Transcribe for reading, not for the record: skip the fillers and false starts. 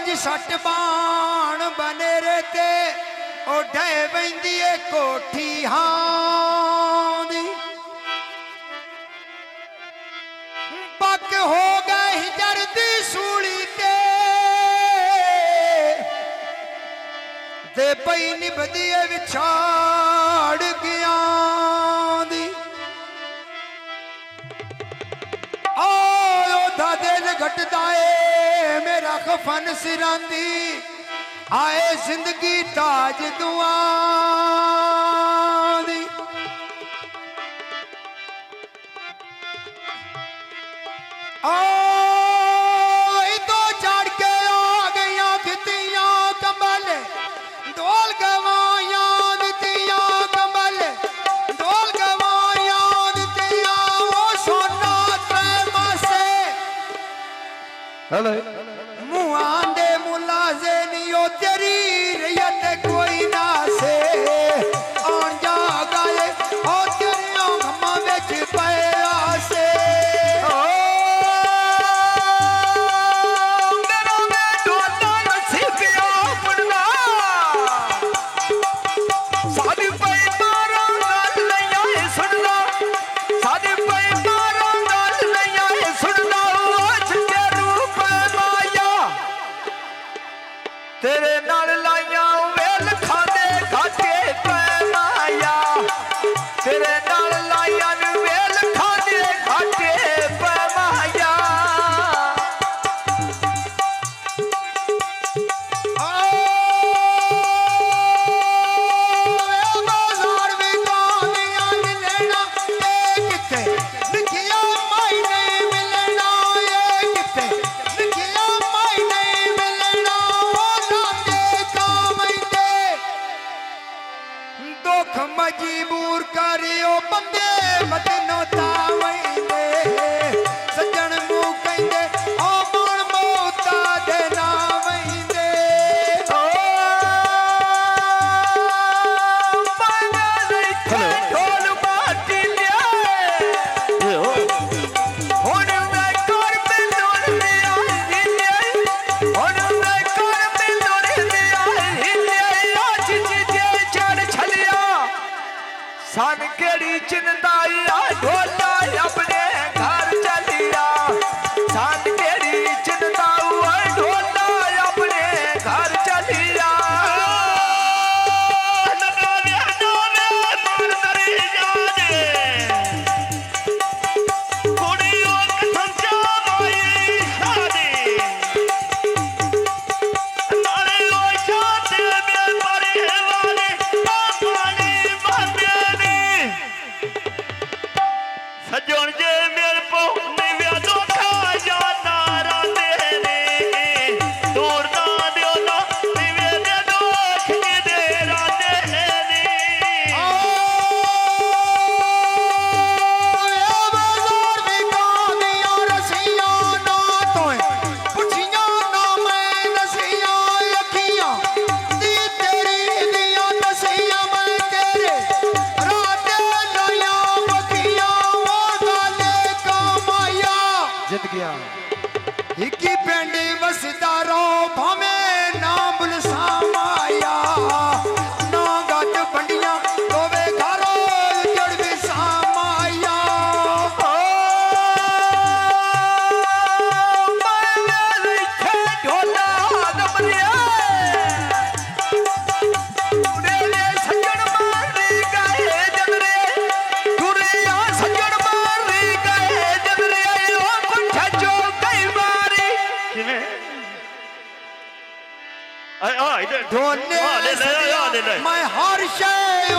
पंज सट बाण बनेरे ते ओ ढह वेंदी ए कोठी हां दी पक हो गए हिजर दी सूली ते पई निभदी ए विछाड़ गया दी ओधा दिल घटदा ए मेरा खफन सिरांदी आए जिंदगी ताज दुआ दी तो चढ़ के आ गई फितियां कंबल ढोल गवाया दितिया कंबल ढोल गवाया दितिया वो सोना ते मासे हेलो मुआं दे मुलाजे नियो तेरी रियत कोई ना से आन जा गए ओ तेरियों गम्मा विच पया से तेरे नाल लाइया वेल खादे घाटे पैमाया तेरे नाल लाइया वेल खादे घाटे पैमाया बाजार भी गानियां लेना किथे लिखिया माई नहीं मिलना ये किथे लिखिया माई नहीं मिलना दुख मजबूर करियो बंदे मदनो तावैंदे सजन मुंह कहंदे ओ मन मौता दे नावैंदे ओ ढोल बाटी लिया हुण मैं कर मिलण दिया हिले हुण मैं कर मिलण दिया हिले आज जे चढ़ छलिया सन केड़ी चिंताया ढोला अपने घर चलिया सन केड़ी चिंता ढोला अपने घर चलिया सजोन जे मेरे पो निव्या धोखा या नारा देने दूर ना दियो ना निव्या दे दोख की देरा देने बाजार भी गानियां रसिया ना तोए पुछिया ना मैं नसिया अखियां दी तेरी दिया नसिया मैं तेरे रात लोया बखिया जिंदगियां इकी पिंड वसदा रो भावे ना बुलसा माया ना गट बंडियां होवे घरो जड़ भी सामाया ढोला नमरिया मेरे सजन मारी गए जनरे दुरिया सजन मारी गए जनरे ओ कुछ जो कई मारी किने ढोले मैं हर शय